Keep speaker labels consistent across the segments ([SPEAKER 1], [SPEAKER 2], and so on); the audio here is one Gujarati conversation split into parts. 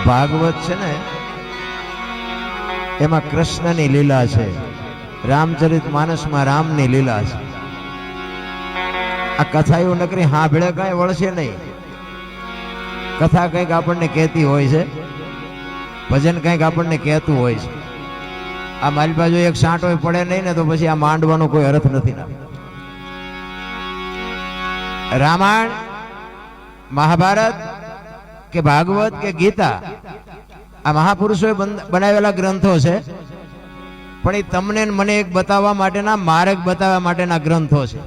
[SPEAKER 1] ભાગવત છે ને એમાં કૃષ્ણની લીલા છે, રામચરિત માનસમાં રામની લીલા છે. આ કથા એવું નકરી હાંભળે કઈ વળશે નહીં. કથા કંઈક આપણને કહેતી હોય છે, ભજન કંઈક આપણને કહેતું હોય છે. આ મારી બાજુ એક સાંટો પડે નહીં ને તો પછી આ માંડવાનો કોઈ અર્થ નથી. રામાયણ, મહાભારત કે ભાગવત કે ગીતા આ મહાપુરુષોએ બનાવેલા ગ્રંથો છે, પણ એ તમને મને એક બતાવવા માટેના, માર્ગ બતાવવા માટેના ગ્રંથો છે.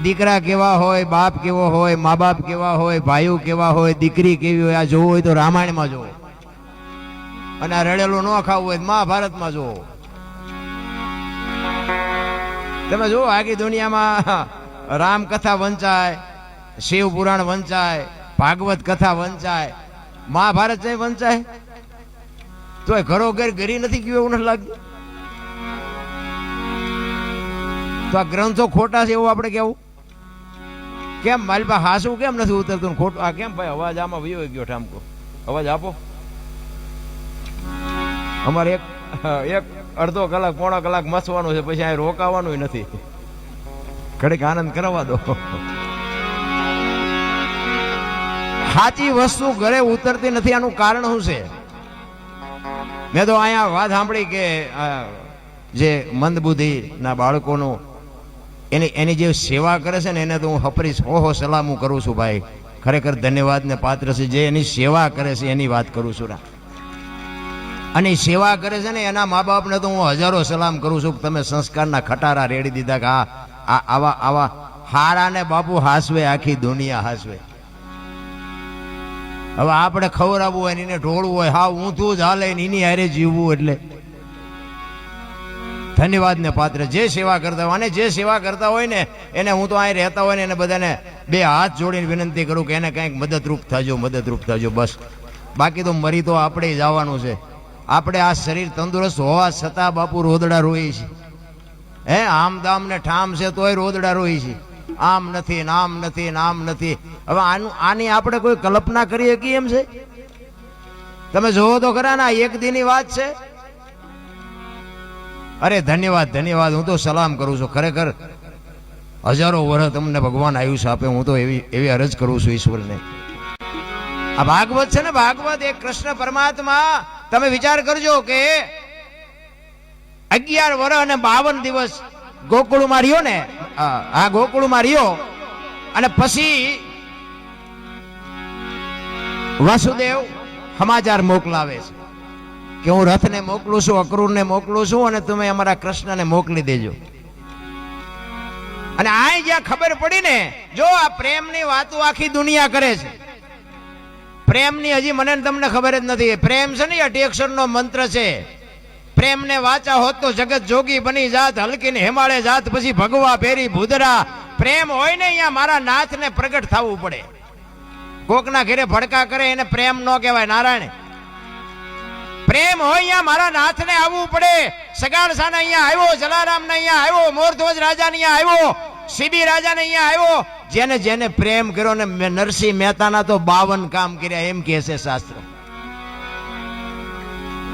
[SPEAKER 1] દીકરા કેવા હોય, બાપ કેવો હોય, મા બાપ કેવા હોય, ભાઈઓ કેવા હોય, દીકરી કેવી હોય, આ જોવું હોય તો રામાયણમાં જોવો, અને આ રડેલું ન ખાવું હોય મહાભારતમાં જોવો. તમે જુઓ આખી દુનિયામાં રામ કથા વંચાય, શિવ પુરાણ વંચાય, ભાગવત કથા વંચાય, મહાભારત નહીં વંચાય તો ઘરો ઘર ઘરી નથી ગયું એવું નથી લાગતું. તો આ ગ્રંથો ખોટા છે એવું આપણે કેવું કેમ? મારી પાસે હાસું કેમ નથી ઉતરતું ખોટું? આ કેમ ભાઈ અવાજ આમાં વયો ગયો ઠામકો? અવાજ આપો. અમારે એક અડધો કલાક પોણો કલાક મસવાનું છે, પછી અહીં રોકાવાનું નથી. ઘડીક આનંદ કરવા દો. સાચી વસ્તુ ઘરે ઉતરતી નથી, આનું કારણ શું છે? મેં તો અહીંયા વાત સાંભળી કે જે મંદબુદ્ધિ ના બાળકોનું એની જે સેવા કરે છે ને એને તો હું હપરીશ હો સલામું કરું છું. ભાઈ ખરેખર ધન્યવાદ ને પાત્ર છે. જે એની સેવા કરે છે એની વાત કરું છું. અને સેવા કરે છે ને એના મા બાપને તો હું હજારો સલામ કરું છું. તમે સંસ્કારના ખટારા રેડી દીધા કે આવા હારાને બાપુ હાસવે, આખી દુનિયા હાસવે. હવે આપણે ખવડાવવું હોય, એને ઢોળવું હોય, હા ઊંધું જ હાલે એની હારે જીવવું, એટલે ધન્યવાદ ને પાત્ર જે સેવા કરતા હોય. અને જે સેવા કરતા હોય ને એને હું તો અહીં રહેતા હોય ને એને બધાને બે હાથ જોડીને વિનંતી કરું કે એને કંઈક મદદરૂપ થજો બસ. બાકી તો મરી તો આપણે જવાનું છે. આપણે આ શરીર તંદુરસ્ત હોવા છતાં બાપુ રોદડા રોઈ છે. હે આમ દામ ને ઠામ છે તોય રોદડા રોઈ છે. આમ નથી, નામ નથી, નામ નથી. હવે આની આપણે કોઈ કલ્પના કરી શકીએ એમ છે? તમે જોવો તો ખરા ના, એક દીની વાત છે. અરે ધન્યવાદ, હું તો સલામ કરું છું. ખરેખર હજારો વર્ષ તમને ભગવાન આયુષ્ય આપે, હું તો એવી અરજ કરું છું ઈશ્વરને. આ ભાગવત છે ને, ભાગવત એક કૃષ્ણ પરમાત્મા, તમે વિચાર કરજો કે 11 વર્ષ અને 52 દિવસ ગોકુળમાં રહ્યો ને, આ ગોકુળમાં રહ્યો, અને પછી વાસુદેવ સમાચાર મોકલાવે છે કે હું રથને મોકલું છું, અક્રૂરને મોકલું છું, અને તમે અમારા કૃષ્ણને મોકલી દેજો. અને આ જ્યાં ખબર પડી ને, જો આ પ્રેમની વાતો આખી દુનિયા કરે છે. પ્રેમની હજી મને તમને ખબર જ નથી. પ્રેમ છે ને 8 અક્ષરનો મંત્ર છે. પ્રેમને વાચા હોત તો જગત જોગી બની જાત, હલકીને હેમાળે જાત, પછી ભગવા ફેરી ભૂદરા. પ્રેમ હોય ને અહીંયા મારા નાથને પ્રગટ થવું પડે. કોકના ઘરે ભડકા કરે એને પ્રેમ ન કહેવાય. નારાયણ પ્રેમ હોય અહીંયા મારા નાથને આવવું પડે. સગાળસાને અહીંયા આવ્યો, જલારામને અહીંયા આવ્યો, મોરધ્વજ રાજાને અહીંયા આવ્યો, સીબી રાજાને અહીંયા આવ્યો. જેને જેને પ્રેમ કર્યો ને, નરસિંહ મહેતાના તો 52 કામ કર્યા એમ કહે છે શાસ્ત્ર.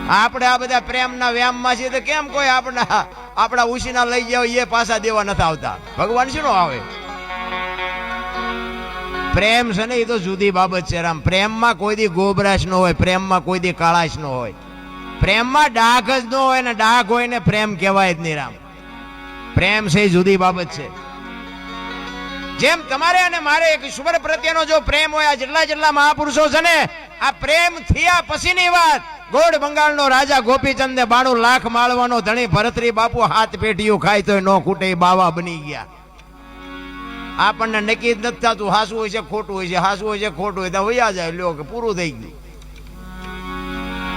[SPEAKER 1] આપણે આ બધા પ્રેમના વ્યામમાં છીએ તો કેમ કોઈ આપણા ઉશીના લઈ જાવ એ પાછા દેવા નથી આવતા? ભગવાન શું આવે? પ્રેમ છે ને એ તો જુદી બાબત છે રામ. પ્રેમમાં કોઈ દી ગોબરાશ ન હોય, પ્રેમમાં કોઈ દી કાળાશ ન હોય, પ્રેમમાં ડાઘ જ ન હોય, ને ડાઘ હોય ને પ્રેમ કહેવાય જ નહીં રામ. પ્રેમ છે જુદી બાબત છે. જેમ તમારે અને મારે એક ઈશ્વર પ્રત્યેનો જો પ્રેમ હોય, આ જેટલા મહાપુરુષો છે ને, આ પ્રેમ થયા પછીની વાત. ગોળ બંગાળનો રાજા ગોપીચંદ ને 92 લાખ માળવાનો ધણી ભરતરી બાપુ 7 પેટીઓ ખાય તોય નો ખૂટે, બાવા બની ગયા. આપણને નક્કી જ નથી થતું હાસું હોય છે ખોટું હોય છે, હાસું હોય છે ખોટું હોય તો વયા જાય, લ્યો કે પૂરું થઈ ગયું.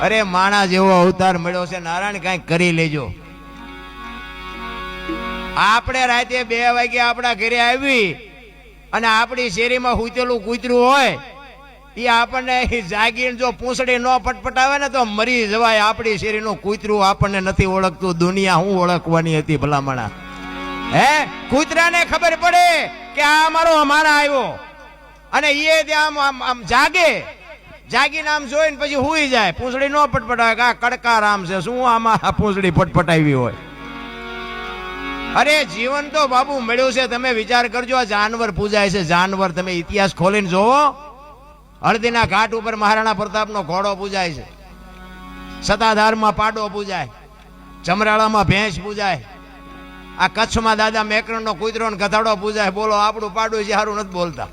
[SPEAKER 1] અરે માણા જેવો અવતાર મળ્યો છે નારાયણ, કઈક કરી લેજો. આપણે રાતે 2 વાગે આપણા ઘરે આવી અને આપણી શેરીમાં હુતેલું કૂતરું હોય, એ આપણને જાગીને જો પૂંછડી ન પટપટાવે ને તો મરી જવાય. આપણી શેરીનું કૂતરું આપણને નથી ઓળખતું, દુનિયા હું ઓળખવાની હતી ભલામણા? હે કૂતરાને ખબર પડે કે આ અમારો અમારા આવ્યો, અને એ ત્યાં આમ જાગે જાગીને આમ જોઈને પછી હુઈ જાય, પૂંછડી નો પટપટાવે કે આ કડકા રામ છે, શું આમાં આ પૂંછડી પટપટાવી હોય. અરે જીવન તો બાપુ મળ્યું છે. તમે વિચાર કરજો, આ જાનવર પૂજાય છે, જાનવર. તમે ઇતિહાસ ખોલીને જોવો, હળદીના ઘાટ ઉપર મહારાણા પ્રતાપનો ઘોડો પૂજાય છે, સતાધારમાં પાડો પૂજાય, ચમરાળામાં ભેંસ પૂજાય, આ કચ્છમાં દાદા મેકરણનો કૂતરો ને ગધાડો પૂજાય. બોલો આપણું પાડું છે સારું નથી બોલતા.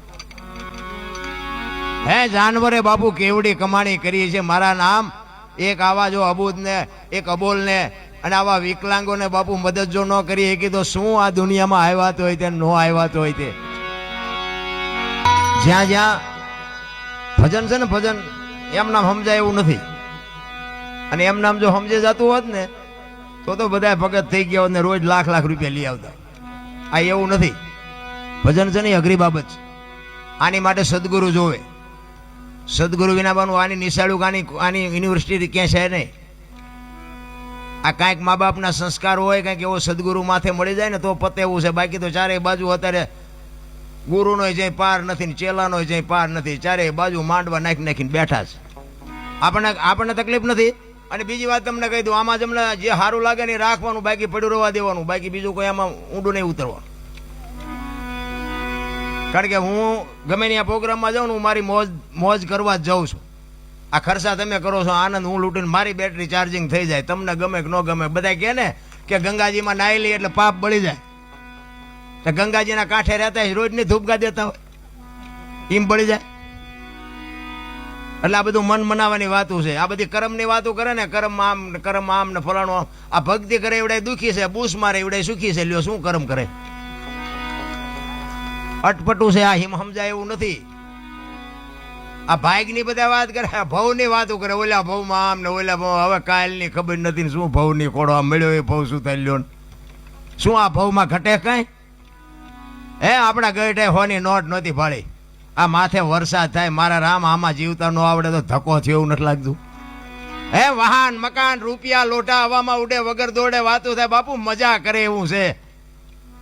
[SPEAKER 1] હે જાનવરે બાપુ કેવડી કમાણી કરી છે. મારા નામ એક આવા જો અબૂદ ને એક અબોલ ને અને આવા વિકલાંગોને બાપુ મદદ જો ન કરી શકી તો શું આ દુનિયામાં આવ્યા તો હોય તે નો આવ્યા તો હોય તે. જ્યાં જ્યાં ભજન છે ને, ભજન એમ નામ સમજાય એવું નથી. અને એમ નામ જો સમજે જતું હોત ને તો બધા ભગત થઈ ગયા હોત ને રોજ લાખ લાખ રૂપિયા લઈ આવતા. આ એવું નથી. ભજન છે ને અઘરી બાબત છે. આની માટે સદગુરુ જોવે. સદગુરુ વિના બાનું આની નિશાળું આની યુનિવર્સિટી ક્યાં છે નહીં. આ કાંઈક મા બાપના સંસ્કાર હોય, કાંઈક એવો સદગુરુ માથે મળી જાય ને તો પતે એવું છે. બાકી તો ચારે બાજુ અત્યારે ગુરુનો જઈ પાર નથી ને ચેલાનો જઈ પાર નથી. ચારે બાજુ માંડવા નાખી નાખીને બેઠા છે. આપણને તકલીફ નથી. અને બીજી વાત તમને કહી દઉં, આમાં તમને જે સારું લાગે ને રાખવાનું, બાકી પડ્યું રહેવા દેવાનું. બાકી બીજું કોઈ આમાં ઊંડું નહીં ઉતરવાનું. કારણ કે હું ગમે ત્યાં પ્રોગ્રામમાં જાઉં ને, હું મારી મોજ કરવા જ જાઉં છું. આ ખર્ચા તમે કરો છો, આનંદ હું લૂંટીને મારી બેટરી ચાર્જિંગ થઈ જાય. તમને ગમે કે ન ગમે. બધા કહે ને કે ગંગાજીમાં નાહી લે એટલે પાપ બળી જાય. તો ગંગાજીના કાંઠે રહેતા હોય, રોજની ધૂપગા દેતા હોય, એમ બળી જાય. એટલે આ બધું મન મનાવાની વાતો છે. આ બધી કર્મની વાતો કરે ને, કર્મ આમ ને ફલાણું આમ. આ ભક્તિ કરે એવડે દુખી છે, બૂસ મારે એવડે સુખી છે. લ્યો શું કર્મ કરે? અટપટું છે. આ હિમ સમજાય એવું નથી. આ ભાગની બધા વાત કરે, ભવની વાતો કરે. ઓલા ભવમાં આમ ને ઓલા ભવ. હવે કાલની ખબર નથી શું ભવની ખોડો મળ્યો એ ભવ શું થઈ લ્યો. શું આ ભવમાં ઘટે કઈ? હે આપણા ગઈઠે હોની નોટ નહોતી ભાળી. આ માથે વરસાદ થાય, મારા રામ આમાં જીવતા ન આવડે તો ધક્કો થયો એવું નથી લાગતું. હે વાહન મકાન રૂપિયા લોટા હવામાં ઉડે વગર દોડે વાતો થાય. બાપુ મજા કરે એવું છે,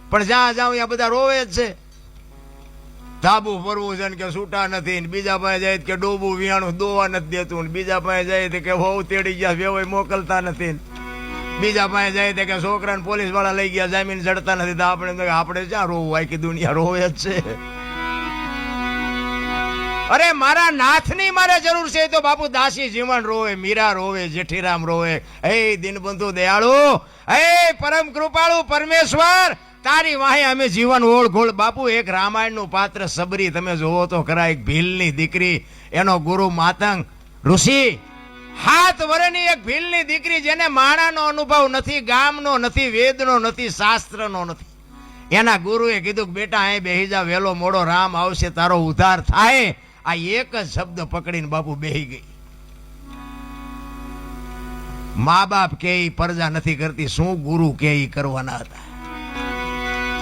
[SPEAKER 1] પણ જ્યાં જાઉં ત્યાં બધા રોવે જ છે. ધાબુ ફરવું છે ને કે છૂટા નથી, બીજા પાસે જાય કે ડોબું વિયાણું દોવા નથી દેતું, બીજા પાસે જાય કે બહુ તેડી ગયા વેવાય મોકલતા નથી, બીજા પાસે જાય કે છોકરાને પોલીસ વાળા લઈ ગયા જામીન જડતા નથી. તો આપણે ક્યાં રોવું? આખી દુનિયા રોવે જ છે. અરે મારા નાથની મારે જરૂર છે તો બાપુ દાસી જીવન રોવે, મીરા રોવે, જેઠીરામ રોવે. હે દીનબંધુ દયાળુ, હે પરમ કૃપાળુ પરમેશ્વર, તારી વાહે અમે જીવન ઓળઘોળ. બાપુ એક રામાયણનું પાત્ર સબરી તમે જોવો તો ખરા. એક ભીલની દીકરી, એનો ગુરુ માતંગ ઋષિ, 7 વર્ષની એક ભીલની દીકરી, જેને માણાનો અનુભવ નથી, ગામનો નથી, વેદનો નથી, શાસ્ત્રનો નથી. એના ગુરુએ કીધું કે બેટા અહીં બેહી જા, વેલો મોડો રામ આવશે, તારો ઉદ્ધાર થાય. આ એક જ શબ્દ પકડીને બાપુ બેહી ગઈ. મા બાપ કે પરજા નથી કરતી, શું ગુરુ કે કરવાના હતા.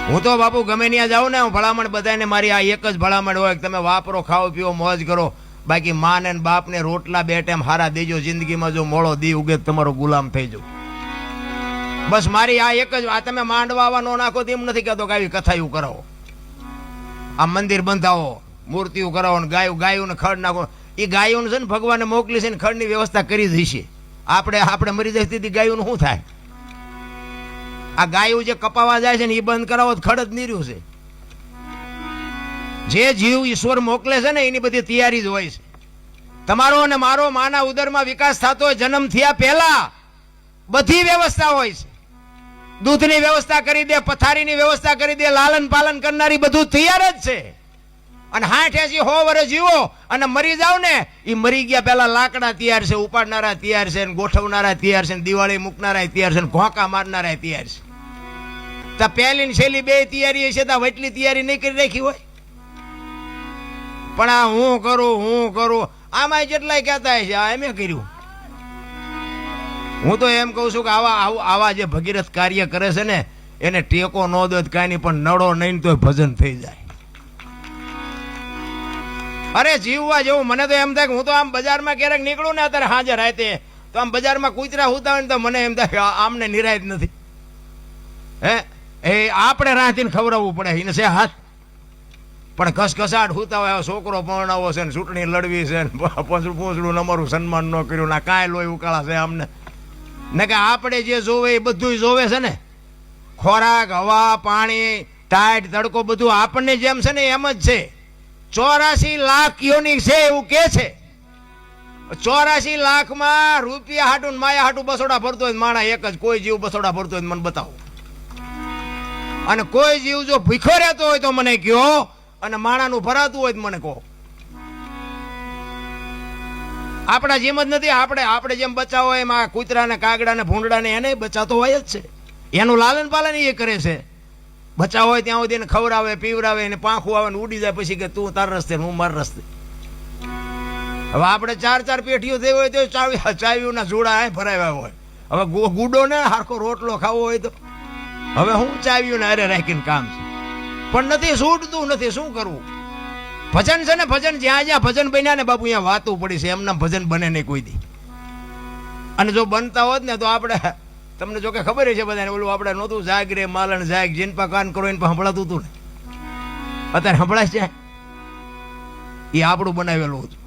[SPEAKER 1] હું તો બાપુ ગમે ત્યાં જાઉં ને, હું ભલામણ બધાને મારી આ એક જ ભલામણ હોય કે તમે વાપરો, ખાઓ, પીવો, મોજ કરો. બાકી માં ને બાપ ને રોટલા 2 ટાઈમ હારા દેજો. જિંદગીમાં જો મોળો દી ઉગે તમારો ગુલામ થઈ જાવ. બસ મારી આ એક જ. આ તમે માંડવા આવા નો નાખો તેમ નથી કહેતો કે આવી કથાયું કરાવો, આ મંદિર બંધાવો, મૂર્તિઓ કરાવો ને ગાયું ખડ નાખો. એ ગાયું છે ને ભગવાને મોકલી છે ને ખડની વ્યવસ્થા કરી જ હશે. આપણે મરી જાય તેથી ગાયું શું થાય? આ ગાયું જે કપાવા જાય છે ને એ બંધ કરાવો તો ખડ જ નીર્યું છે. જે જીવ ઈશ્વર મોકલે છે ને એની બધી તૈયારી જ હોય છે. તમારો અને મારો માના ઉદરમાં વિકાસ થતો હોય જન્મ થયા પહેલા બધી વ્યવસ્થા હોય છે. દૂધની વ્યવસ્થા કરી દે, પથારીની વ્યવસ્થા કરી દે, લાલન પાલન કરનારી બધું તૈયાર જ છે. અને 60-80 100 વર્ષ જીવો અને મરી જાવ ને, એ મરી ગયા પહેલા લાકડા તૈયાર છે, ઉપાડનારા તૈયાર છે, ગોઠવનારા તૈયાર છે, દિવાળી મૂકનારા તૈયાર છે, ઘોંકા મારનારા તૈયાર છે. તો પહેલી ને છેલ્લી 2 તૈયારી છે, તો વટલી તૈયારી નહીં કરી રાખી હોય. પણ આ હું કરું આમાં જેટલાય કહેતા છે આ એમ કર્યું. હું તો એમ કહું છું કે આવા જે ભગીરથ કાર્ય કરે છે ને એને ટેકો ન દો કાંઈ નહીં, પણ નડો નહીં તો ભજન થઈ જાય. અરે જીવવા જેવું. મને તો એમ થાય કે હું તો આમ બજારમાં ક્યારેક નીકળું ને અત્યારે હાજર રાતે, તો આમ બજારમાં કૂતરા હુતા હોય ને તો મને એમ થાય કે આમને નિરાયત નથી. હે એ આપણે રાંધીને ખવડાવવું પડે એને છે હાથ. પણ ઘસઘસાટ હુતા હોય, છોકરો પરણાવો છે ને ચૂંટણી લડવી છે ને પૂંછડું અમારું સન્માન ન કર્યું ના કાંઈ લોહી ઉકાળા છે અમને ને કે આપણે જે જોવે એ બધું જોવે છે ને, ખોરાક, હવા, પાણી, ટાઈટ, તડકો બધું આપણને જેમ છે ને એમ જ છે. 84 લાખ યોની છે એવું કે છે. 84 લાખમાં રૂપિયા હાટું માયા હાટું બસોડા ભરતો હોય માણા એક જ, કોઈ જીવ બસોડા ભરતો હોય મને બતાવો. અને કોઈ જીવ જો ભીખો રહેતો હોય તો મને કયો, અને માણાનું ભરાતું હોય તો મને કહો. આપણા જેમ જ નથી. આપણે જેમ બચાવ હોય એમ આ કૂતરાને, કાગડાને, ભૂંડડાને એને બચાવતો હોય જ છે. એનું લાલન પાલન એ કરે છે. બચાવ હોય ત્યાં સુધી એને ખવડાવે, પીવડાવે, એને પાંખું આવે ને ઉડી જાય પછી કે તું તાર રસ્તે હું માર રસ્તે. હવે આપણે 4 પેઢીઓ થઈ હોય તો ચાવીઓના જોડા ભરાવ્યા હોય. હવે ગુડો ને હારખો રોટલો ખાવો હોય તો હવે હું ચાવીઓને અરે રાખીને કામ છે, પણ નથી છૂટતું નથી. શું કરવું? ભજન છે ને, ભજન જ્યાં જ્યાં ભજન બન્યા ને બાપુ અહીંયા વાતું પડી છે. એમના ભજન બને નહીં કોઈ દી. અને જો બનતા હોત ને તો આપણે, તમને જો કે ખબર છે બધાને, ઓલું આપણે નહોતું જાગ રે માલણ જાગ, જીન પા કાન કરો એને સંભળાતું હતું ને, અત્યારે સંભળાય છે. એ આપણું બનાવેલું હતું.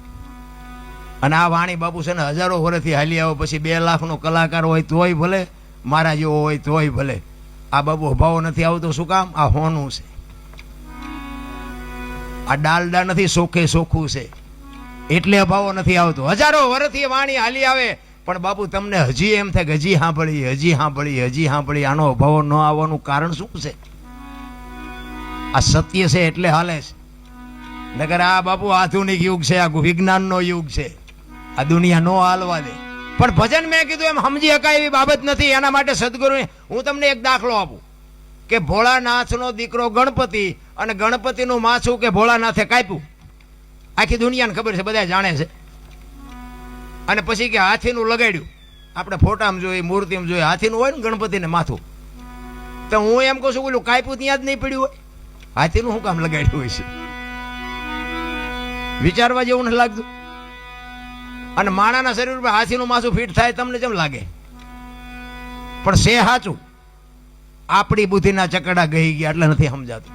[SPEAKER 1] અને આ વાણી બાપુ છે ને હજારો વર્ષથી હાલી આવો. પછી 2 લાખનો કલાકાર હોય તોય ભલે, મારા જેવો હોય તોય ભલે, આ બાપુ અભાવો નથી આવતો. શું કામ? આ હોનું છે, આ ડાલડા નથી, સોખે સોખું છે, એટલે અભાવો નથી આવતો. હજારો વર્ષથી વાણી હાલી આવે પણ બાપુ તમને હજી એમ થાય કે હજી સાંભળી. આનો અભાવો ન આવવાનું કારણ શું છે? આ સત્ય છે એટલે હાલે છે. નકર આ બાપુ આધુનિક યુગ છે, આ વિજ્ઞાનનો યુગ છે, આ દુનિયા નો હાલવા દે. પણ ભજન મેં કીધું એમ સમજી શકાય એવી બાબત નથી. એના માટે સદગુરુ, હું તમને એક દાખલો આપું કે ભોળાનાથનો દીકરો ગણપતિ અને ગણપતિનું માથું કે ભોળાનાથે કાપ્યું. આખી દુનિયાને ખબર છે, બધા જાણે છે. અને પછી કે હાથીનું લગાડ્યું. આપણે ફોટામાં જોઈએ, મૂર્તિમાં જોઈએ, હાથીનું હોય ને ગણપતિને માથું. તો હું એમ કહું છું બોલું કાપ્યું ત્યાં જ નહીં પડ્યું હોય, હાથીનું શું કામ લગાડ્યું હોય છે? વિચારવા જેવું નથી લાગતું. અને માણાના શરીર પર હાથીનું માથું ફિટ થાય તમને કેમ લાગે? પણ છે સાચું, આપણી બુદ્ધિના ચકડા ગઈ ગયા એટલે નથી સમજાતું.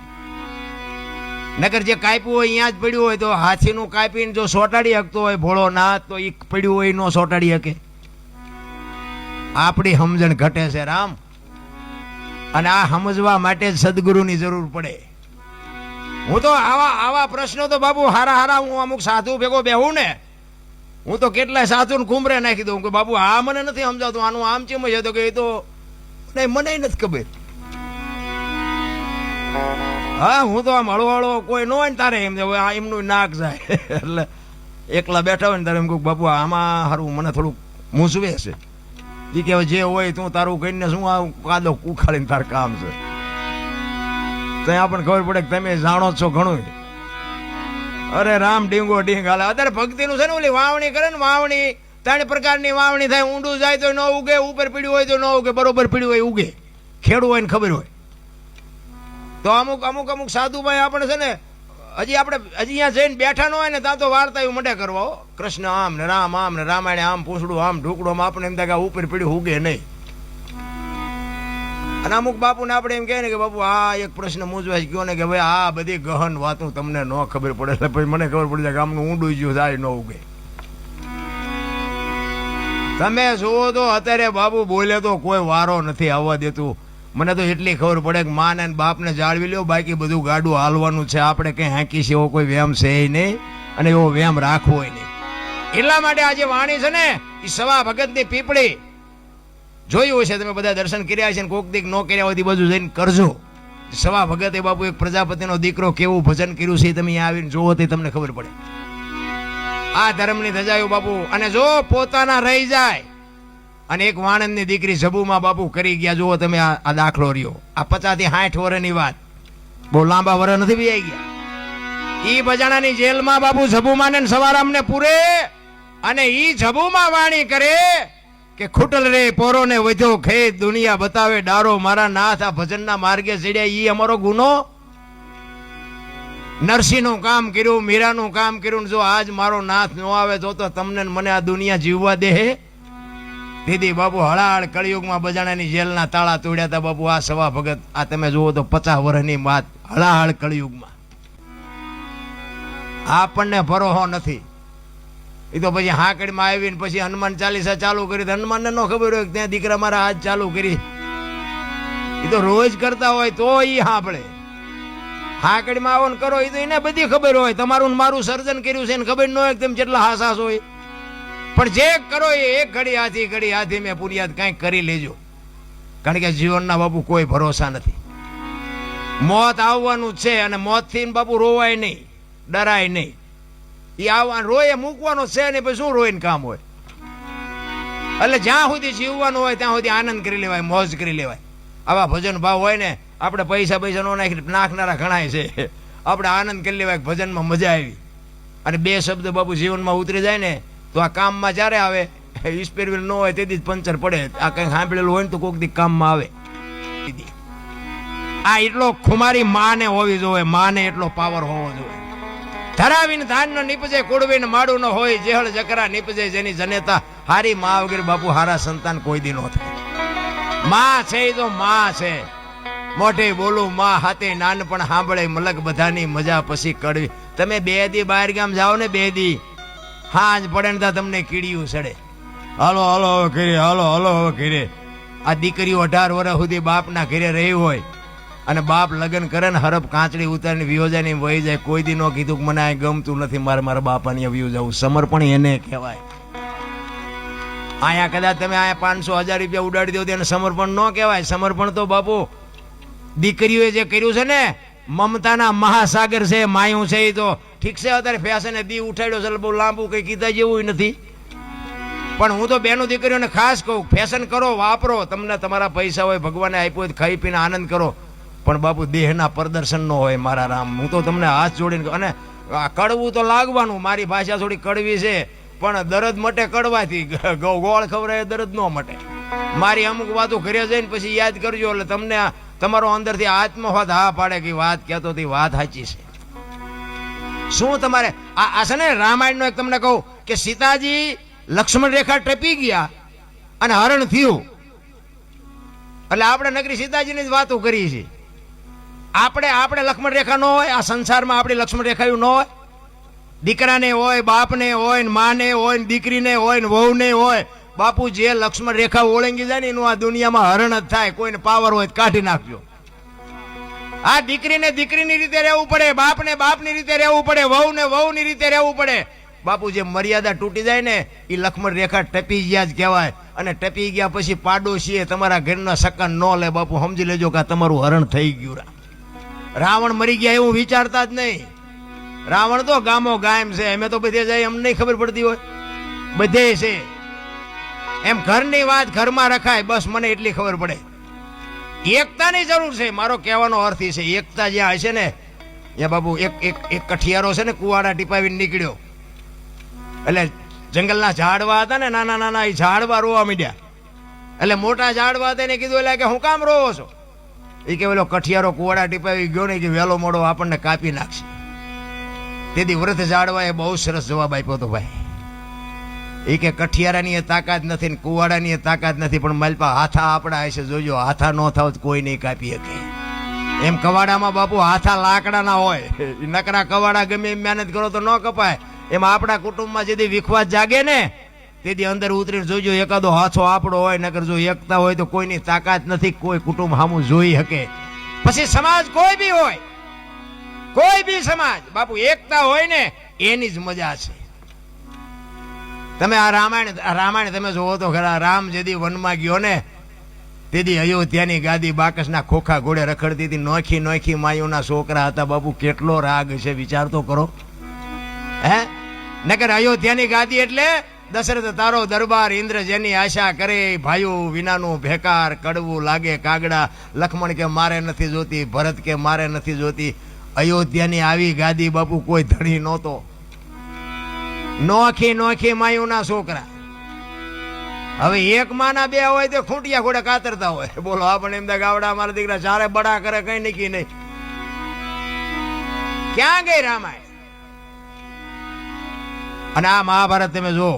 [SPEAKER 1] નકર જે કાપ્યું હોય અહીંયા જ પડ્યું હોય તો હાથીનું કાપીને જો સોટાડી શકતો હોય ભોળો નાથ તો એ પડ્યું હોય ન સોટાડી શકે. આપણી સમજણ ઘટે છે રામ. અને આ સમજવા માટે જ સદગુરુની જરૂર પડે. હું તો આવા પ્રશ્નો તો બાપુ હારા હું અમુક સાધુ ભેગો બેહું ને, હું તો કેટલાય સાધુને કુંભરે નાખી દઉં કે બાપુ આ મને નથી સમજાતું, આનું આમ ચેમ છે. તો કે એ તો નહીં, મને નથી ખબર. હા, હું તો આમ હળવો કોઈ ન હોય ને તારે એમ આ એમનું નાક જાય એટલે એકલા બેઠા હોય ને તારે એમ કહું બાપુ આમાં સારું મને થોડુંક મૂંઝવે છે. એ કે જે હોય તું તારું કહીને શું આ કાદો ઉખાડીને તાર કામ છે. તો આપણને ખબર પડે કે તમે જાણો છો ઘણું. અરે રામ ડીંગો ડીંગ હાલે. અત્યારે ભક્તિનું છે ને, ઓલી વાવણી કરે ને, વાવણી 3 પ્રકારની વાવણી થાય. ઊંડું જાય તો ન ઉગે, ઉપર પીડ્યું હોય તો ન ઉગે, બરોબર પીડ્યું હોય ઉગે. ખેડું હોય ને ખબર હોય તો અમુક સાધુભાઈ આપણે છે ને હજી અહીંયા જઈને બેઠા ન હોય ને ત્યાં તો વાર્તા એવું મંડે કરવા. કૃષ્ણ આમ ને રામાયણ આમ, પૂછડું આમ, ઢુકડું આમ. આપણે એમ થાય કે ઉપર પીડ્યું ઉગે નહીં. અને અમુક બાપુને આપણે એમ કહે ને કે બાપુ આ એક પ્રશ્ન મૂંઝવાય ગયો ને કે ભાઈ આ બધી ગહન વાતું તમને ન ખબર પડે એટલે પછી મને ખબર પડી જાય કે આમનું ઊંડું જ્યું થાય ન ઉગે. તમે જુઓ તો અત્યારે બાપુ બોલે તો કોઈ વારો નથી આવવા દેતું. મને તો એટલી ખબર પડે કે માં ને બાપને જાળવી લ્યો, બાકી બધું ગાડું હાલવાનું છે. આપણે કઈ હાંકી છે એવો કોઈ વ્યામ છે નહીં, અને એવો વ્યામ રાખવો નહીં. એટલા માટે આજે વાણી છે ને એ સવા ભગતની પીપળી જોયું હશે તમે બધા, દર્શન કર્યા છે ને કોક દીક ન કર્યા હોય બધું જઈને કરજો. સવા ભગતે બાપુ એક પ્રજાપતિનો દીકરો કેવું ભજન કર્યું છે તમે અહીંયા આવીને જોવો તો તમને ખબર પડે. આ ધર્મની ધજાયું બાપુ. અને જો પોતાના રહી જાય અને એક વાણંદની દીકરી જબુમાં બાપુ કરી ગયા. જુઓ તમે આ દાખલો રહ્યો. આ 50 થી 60 વર્ષની વાત, બહુ લાંબા વર્ષ નથી બી ગયા. ઈ બજાણાની જેલમાં બાપુ જબુમાં ને સવારામને પૂરે. અને ઈ જબુમાં વાણી કરે કે ખૂટલ રે પોરો ને વધ્યો ખેત, દુનિયા બતાવે ડારો મારા નાથ. આ ભજનના માર્ગે ચડ્યા ઈ અમારો ગુનો. નરસિંહનું કામ કર્યું, મીરાનું કામ કર્યું. જો આજ મારો નાથ ન આવે તો તમને મને આ દુનિયા જીવવા દે. દીદી બાપુ હળાહળ કળિયુગમાં બજાણાની જેલના તાળા તોડ્યા હતા બાપુ. આ સવા ભગત આ તમે જુઓ તો 50 વર્ષની વાત, હળાહળ કળિયુગમાં. આપણને ભરોસો નથી. એ તો પછી હાકડીમાં આવીને પછી હનુમાન ચાલીસા ચાલુ કરી, હનુમાનને ન ખબર હોય ત્યાં દીકરા મારા હાથ ચાલુ કરી. એ તો રોજ કરતા હોય તો એ સાંભળે. હાકડીમાં આવો ને કરો એ તો એને બધી ખબર હોય, તમારું મારું સર્જન કર્યું છે એને ખબર ન હોય તેમ જેટલા હાસાસ હોય. પણ જે કરો એ એક ઘડી હાથી મેં પુરિયાદ કંઈક કરી લેજો, કારણ કે જીવનના બાપુ કોઈ ભરોસા નથી. મોત આવવાનું છે અને મોતથી બાપુ રોવાય નહીં, ડરાય નહીં. એ આવવાનું રોય મૂકવાનો છે નહીં, પછી શું રોઈને કામ હોય. એટલે જ્યાં સુધી જીવવાનું હોય ત્યાં સુધી આનંદ કરી લેવાય, મોજ કરી લેવાય. આવા ભજન ભાવ હોય ને, આપણે પૈસા નો નાખનારા ઘણાય છે, આપણે આનંદ કરી લેવાય. ભજનમાં મજા આવી અને બે શબ્દ બાપુ જીવનમાં ઉતરી જાય ને તો આ કામમાં જ્યારે આવે, સ્પેર વ્હીલ ન હોય તેથી જ પંચર પડે. આ કંઈક સાંભળેલું હોય ને તો કોઈક દી કામમાં આવે. આ એટલો ખુમારી માને હોવી જોઈએ, માને એટલો પાવર હોવો જોઈએ. ધરાવીને ધાન ન નીપજે, કુડવીને માડું ન હોય, જેહળ જકરા નીપજે જેની જનેતા. હારી મા વગેરે બાપુ હારા સંતાન કોઈ દી નો થાય. માં છે એ તો માં છે, મોઢે બોલું માં હાથે નાનપણ સાંભળે મલક બધાની મજા પછી કડવી. તમે 2 દી બહાર ગામ જાઓ ને, 2 દી હાંજ પડે ને તમને કીડિયું સડે. હાલો હાલો હવે ઘરે, હાલો હાલો હવે ઘરે. આ દીકરીઓ 18 વર્ષ સુધી બાપના ઘરે રહી હોય અને બાપ લગ્ન કરે ને હરપ કાંચડી ઉતારીને વિયોજાની વહી જાય. કોઈ દી નો કીધું કે મને આ ગમતું નથી, મારા બાપાની વ્યૂ જવું. સમર્પણ એને કહેવાય. અહીંયા કદાચ તમે અહીંયા 500-1000 રૂપિયા ઉડાડી દો તેને સમર્પણ ન કહેવાય. સમર્પણ તો બાપુ દીકરીઓએ જે કર્યું છે ને, મમતાના મહાસાગર છે, માયું છે. એ તો ઠીક છે અત્યારે ફેશને દી ઉઠાડ્યો છે, બહુ લાંબુ કઈ કીધા જેવું નથી. પણ હું તો બેનો દીકરીઓને ખાસ કહું, ફેશન કરો, વાપરો. તમને તમારા પૈસા હોય, ભગવાને આપ્યો હોય, ખાઈ પીને આનંદ કરો. પણ બાપુ દેહના પ્રદર્શન નો હોય મારા રામ. હું તો તમને હાથ જોડીને, અને કડવું તો લાગવાનું. મારી ભાષા થોડી કડવી છે, પણ દરદ મટે કડવાથી, ગોળ ખવડાય દરદ ન મટે. મારી અમુક વાતો ઘરે જઈને પછી યાદ કરજો, એટલે તમને તમારો અંદરથી આત્મવાદ હા પાડે કે વાત કહેતો હતી, વાત સાચી છે. શું તમારે આ છે ને રામાયણનો એક તમને કહું કે સીતાજી લક્ષ્મણ રેખા ટપી ગયા અને હરણ થયું. એટલે આપણે નગરી સીતાજીની જ વાતો કરી છે. આપણે લક્ષ્મણ રેખા ન હોય આ સંસારમાં, આપણી લક્ષ્મણ રેખાયું ન હોય. દીકરાને હોય, બાપને હોય, માને હોય, દીકરીને હોય, વહુને હોય. બાપુ જે લક્ષ્મણ રેખા ઓળંગી જાય ને એનું આ દુનિયામાં હરણ જ થાય. કોઈને પાવર હોય કાઢી નાખજો. આ દીકરીને દીકરીની રીતે રહેવું પડે, બાપને બાપની રીતે રહેવું પડે, વહુને વહુની રીતે રહેવું પડે. બાપુ જે મર્યાદા તૂટી જાય ને એ લક્ષ્મણ રેખા ટપી ગયા જ કહેવાય. અને ટપી ગયા પછી પાડોશીએ તમારા ઘરના સકન ન લે. બાપુ સમજી લેજો કે તમારું હરણ થઈ ગયું. રાવણ મરી ગયા એવું વિચારતા જ નહીં. રાવણ તો ગામો ગામ છે, અમે તો બધે જાય એમ નહીં ખબર પડતી હોય, બધે છે. એમ ઘરની વાત ઘરમાં રખાય, બસ મને એટલી ખબર પડે. એકતાની જરૂર છે. મારો કહેવાનો અર્થ એ છે, એકતા જ્યાં હશે ને ત્યાં બાપુ એક કઠિયારો છે ને કુવાડા ટીપાવીને નીકળ્યો. એટલે જંગલના ઝાડવા હતા ને, નાના નાના, એ ઝાડવા રોવા માંડ્યા. એટલે મોટા ઝાડવા હતા એને કીધું એટલે કે હું કામ રોવો છો? એ કે પેલો કઠિયારો કુવાડા ટીપાવી ગયો ને કે વહેલો મોડો આપણને કાપી નાખશે. તેથી વૃદ્ધ ઝાડવાએ બહુ સરસ જવાબ આપ્યો હતો ભાઈ. એ કે કઠિયારાની એ તાકાત નથી ને કુવાડાની એ તાકાત નથી, પણ માલપા હાથા આપણા હશે, જોજો. હાથા ન થાવ તો કોઈ નહીં કાપી શકે. એમ કવાડામાં બાપુ હાથા લાકડાના હોય. નકરા કવાડા ગમે એમ મહેનત કરો તો ન કપાય. એમાં આપણા કુટુંબમાં જેથી વિખવાદ જાગે ને તેથી અંદર ઉતરીને જોજો એકાદો હાથો આપણો હોય. નકર જો એકતા હોય તો કોઈની તાકાત નથી, કોઈ કુટુંબ સામું જોઈ શકે. પછી સમાજ કોઈ બી હોય, કોઈ બી સમાજ બાપુ એકતા હોય ને એની જ મજા છે. તમે આ રામાયણ તમે જોવો તો ખરા. રામ જેદી વનમાં ગયો ને તેથી અયોધ્યાની ગાદી બાકસના ખોખા ઘોડે રખડતી હતી. નોખી નોખી માયુના છોકરા હતા. બાપુ કેટલો રાગ છે, વિચાર તો કરો. હે નકર અયોધ્યાની ગાદી એટલે દશરથ તારો દરબાર, ઇન્દ્ર જેની આશા કરે, ભાઈઓ વિનાનું ભેકાર, કડવું લાગે કાગડા. લક્ષ્મણ કે મારે નથી જોતી, ભરત કે મારે નથી જોતી. અયોધ્યાની આવી ગાદી બાપુ કોઈ ધણી નહોતો. નોખી નોખી માયુના છોકરા. હવે એક માના બે હોય તો ખૂંટિયા ઘોડે કાતરતા હોય. બોલો આપણે એમ ગાવડા મારા દીકરા ચારે બડા કરે, કઈ નીકી નહીં. ક્યાં ગઈ રામાયણ? અને આ મહાભારત તમે જો,